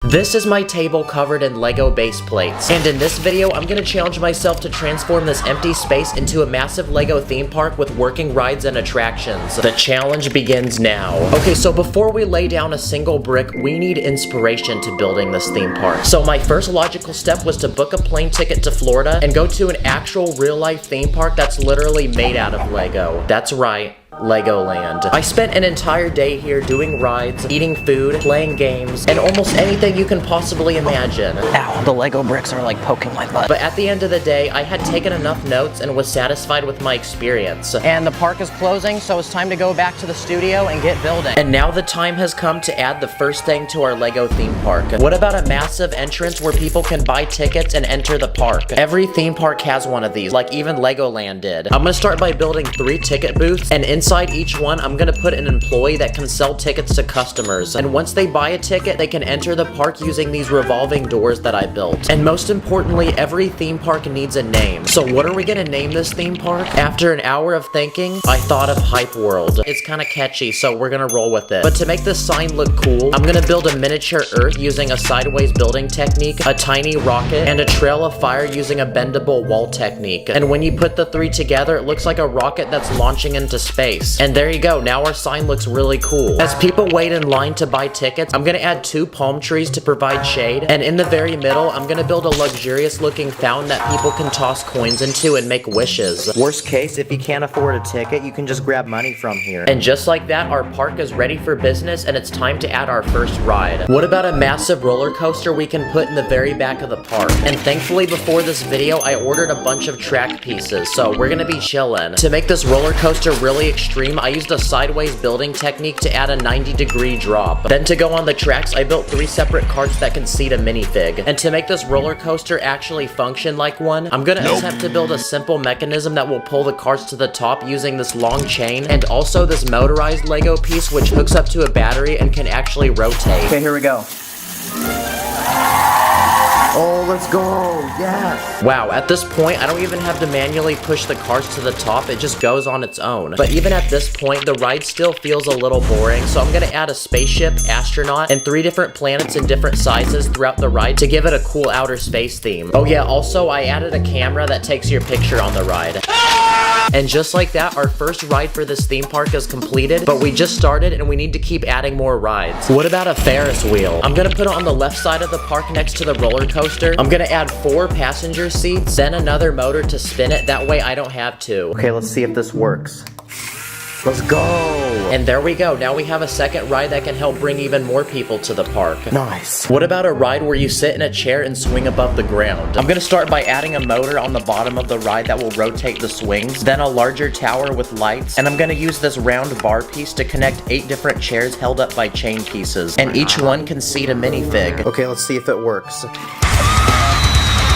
This is my table covered in Lego base plates, and in this video, I'm gonna challenge myself to transform this empty space into a massive Lego theme park with working rides and attractions. The challenge begins now. Okay, so before we lay down a single brick, we need inspiration to building this theme park. So my first logical step was to book a plane ticket to Florida and go to an actual real-life theme park that's literally made out of Lego. That's right. Legoland. I spent an entire day here doing rides, eating food, playing games, and almost anything you can possibly imagine. Ow, the Lego bricks are like poking my butt. But at the end of the day, I had taken enough notes and was satisfied with my experience. And the park is closing, so it's time to go back to the studio and get building. And now the time has come to add the first thing to our Lego theme park. What about a massive entrance where people can buy tickets and enter the park? Every theme park has one of these, like even Legoland did. I'm gonna start by building 3 ticket booths, and inside each one, I'm gonna put an employee that can sell tickets to customers. And once they buy a ticket, they can enter the park using these revolving doors that I built. And most importantly, every theme park needs a name. So what are we gonna name this theme park? After an hour of thinking, I thought of Hype World. It's kind of catchy, so we're gonna roll with it. But to make this sign look cool, I'm gonna build a miniature Earth using a sideways building technique, a tiny rocket, and a trail of fire using a bendable wall technique. And when you put the 3 together, it looks like a rocket that's launching into space. And there you go, now our sign looks really cool. As people wait in line to buy tickets, I'm gonna add 2 palm trees to provide shade, and in the very middle, I'm gonna build a luxurious looking fountain that people can toss coins into and make wishes. Worst case, if you can't afford a ticket, you can just grab money from here. And just like that, our park is ready for business, and it's time to add our first ride. What about a massive roller coaster we can put in the very back of the park? And thankfully, before this video, I ordered a bunch of track pieces, so we're gonna be chillin'. To make this roller coaster really extreme, I used a sideways building technique to add a 90-degree drop. Then to go on the tracks, I built 3 separate carts that can seat a minifig. And to make this roller coaster actually function like one, I'm gonna attempt to build a simple mechanism that will pull the carts to the top using this long chain, and also this motorized Lego piece which hooks up to a battery and can actually rotate. Okay, here we go. Oh, let's go, yes! Wow, at this point, I don't even have to manually push the carts to the top, it just goes on its own. But even at this point, the ride still feels a little boring, so I'm gonna add a spaceship, astronaut, and 3 different planets in different sizes throughout the ride to give it a cool outer space theme. Oh yeah, also, I added a camera that takes your picture on the ride. And just like that, our first ride for this theme park is completed, but we just started and we need to keep adding more rides. What about a Ferris wheel? I'm gonna put it on the left side of the park next to the roller coaster. I'm gonna add 4 passenger seats, then another motor to spin it, that way I don't have to. Okay, let's see if this works. Let's go! And there we go, now we have a second ride that can help bring even more people to the park. Nice. What about a ride where you sit in a chair and swing above the ground? I'm gonna start by adding a motor on the bottom of the ride that will rotate the swings, then a larger tower with lights, and I'm gonna use this round bar piece to connect 8 different chairs held up by chain pieces, and each one can seat a minifig. Okay, let's see if it works.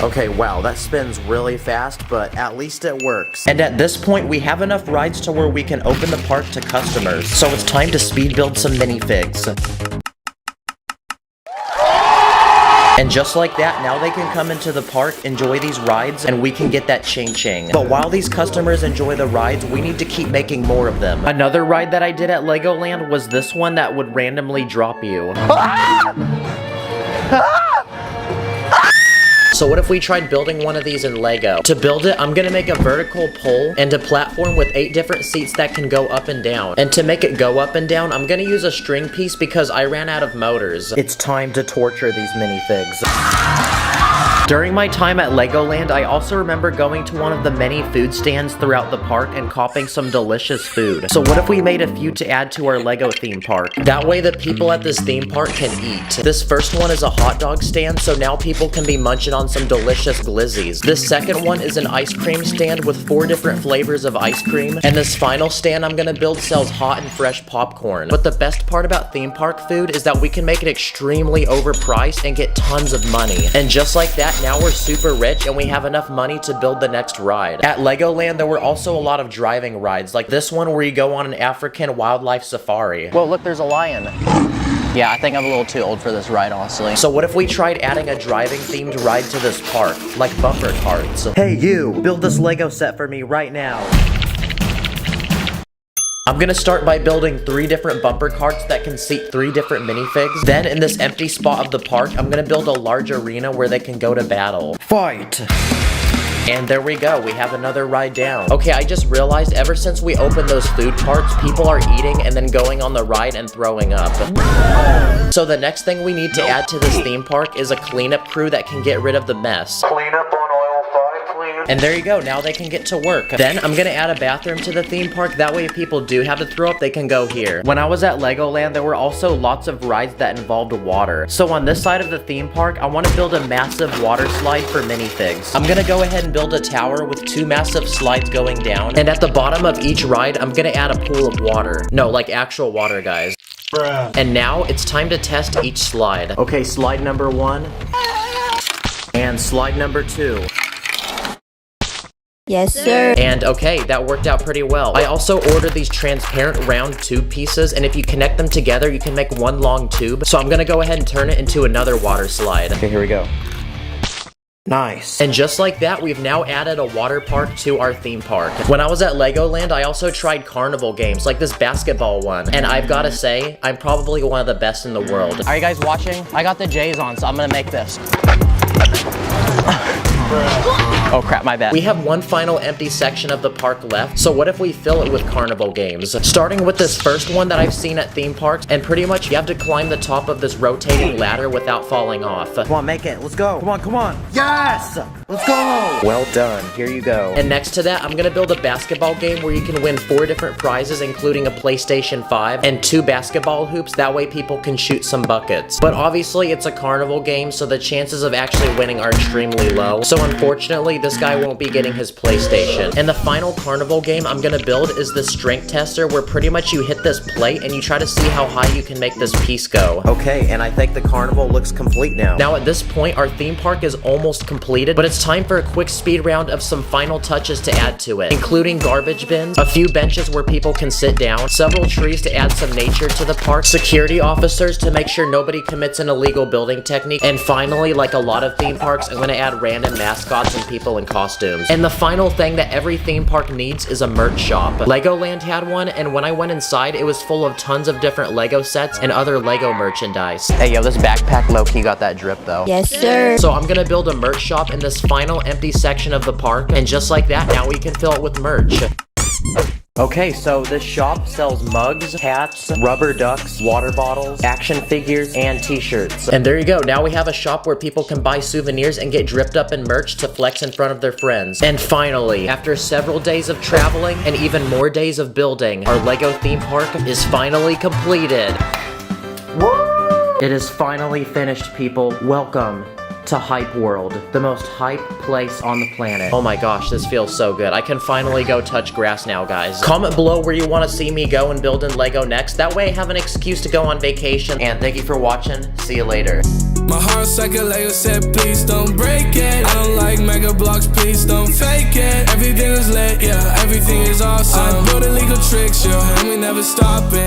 Okay, wow, that spins really fast, but at least it works. And at this point, we have enough rides to where we can open the park to customers. So it's time to speed build some minifigs. And just like that, now they can come into the park, enjoy these rides, and we can get that ching-ching. But while these customers enjoy the rides, we need to keep making more of them. Another ride that I did at Legoland was this one that would randomly drop you. So what if we tried building one of these in Lego? To build it, I'm gonna make a vertical pole and a platform with 8 different seats that can go up and down. And to make it go up and down, I'm gonna use a string piece because I ran out of motors. It's time to torture these minifigs. During my time at Legoland, I also remember going to one of the many food stands throughout the park and copping some delicious food. So what if we made a few to add to our Lego theme park? That way the people at this theme park can eat. This first one is a hot dog stand, so now people can be munching on some delicious glizzies. This second one is an ice cream stand with 4 different flavors of ice cream. And this final stand I'm gonna build sells hot and fresh popcorn. But the best part about theme park food is that we can make it extremely overpriced and get tons of money. And just like that, now we're super rich and we have enough money to build the next ride. At Legoland, there were also a lot of driving rides, like this one where you go on an African wildlife safari. Whoa, look, there's a lion. Yeah, I think I'm a little too old for this ride, honestly. So what if we tried adding a driving themed ride to this park, like bumper carts? Hey you, build this Lego set for me right now. I'm gonna start by building 3 different bumper carts that can seat 3 different minifigs. Then in this empty spot of the park, I'm gonna build a large arena where they can go to battle. Fight! And there we go, we have another ride down. Okay, I just realized ever since we opened those food carts, people are eating and then going on the ride and throwing up. So the next thing we need to add to this theme park is a cleanup crew that can get rid of the mess. Clean up on aisle 5, please. And there you go, now they can get to work. Then I'm gonna add a bathroom to the theme park, that way if people do have to throw up, they can go here. When I was at Legoland, there were also lots of rides that involved water. So on this side of the theme park, I wanna build a massive water slide for minifigs. I'm gonna go ahead and build a tower with 2 massive slides going down. And at the bottom of each ride, I'm gonna add a pool of water. No, like actual water, guys. Bruh. And now it's time to test each slide. Okay, slide number 1. And slide number 2. Yes, sir. And okay, that worked out pretty well. I also ordered these transparent round tube pieces, and if you connect them together, you can make one long tube. So I'm gonna go ahead and turn it into another water slide. Okay, here we go. Nice. And just like that, we've now added a water park to our theme park. When I was at Legoland, I also tried carnival games, like this basketball one. And I've gotta say, I'm probably one of the best in the world. Are you guys watching? I got the J's on, so I'm gonna make this. Oh crap, my bad. We have one final empty section of the park left, so what if we fill it with carnival games? Starting with this first one that I've seen at theme parks, and pretty much you have to climb the top of this rotating ladder without falling off. Come on, make it. Let's go. Come on, come on. Yes! Let's go! Well done. Here you go. And next to that, I'm gonna build a basketball game where you can win 4 different prizes, including a PlayStation 5 and 2 basketball hoops. That way people can shoot some buckets. But obviously, it's a carnival game, so the chances of actually winning are extremely low. So unfortunately, this guy won't be getting his PlayStation. And the final carnival game I'm gonna build is the strength tester, where pretty much you hit this plate and you try to see how high you can make this piece go. Okay, and I think the carnival looks complete now. Now at this point, our theme park is almost completed, but it's time for a quick speed round of some final touches to add to it, including garbage bins, a few benches where people can sit down, several trees to add some nature to the park, security officers to make sure nobody commits an illegal building technique, and finally, like a lot of theme parks, I'm gonna add random mascots and people in costumes. And the final thing that every theme park needs is a merch shop. Legoland had one, and when I went inside, it was full of tons of different Lego sets and other Lego merchandise. Hey, yo, this backpack low-key got that drip, though. Yes, sir. So I'm gonna build a merch shop in this final empty section of the park, and just like that, now we can fill it with merch. Okay, so this shop sells mugs, hats, rubber ducks, water bottles, action figures, and t-shirts. And there you go, now we have a shop where people can buy souvenirs and get dripped up in merch to flex in front of their friends. And finally, after several days of traveling and even more days of building, our Lego theme park is finally completed. Woo! It is finally finished, people. Welcome to Hype World, the most hype place on the planet. Oh my gosh, this feels so good. I can finally go touch grass now, guys. Comment below where you want to see me go and build in Lego next. That way I have an excuse to go on vacation. And thank you for watching. See you later. My heart's like a Lego set, please don't break it. I don't like mega blocks, please don't fake it. Everything is lit, yeah, everything is awesome. I build illegal tricks, yo, and we never stopping.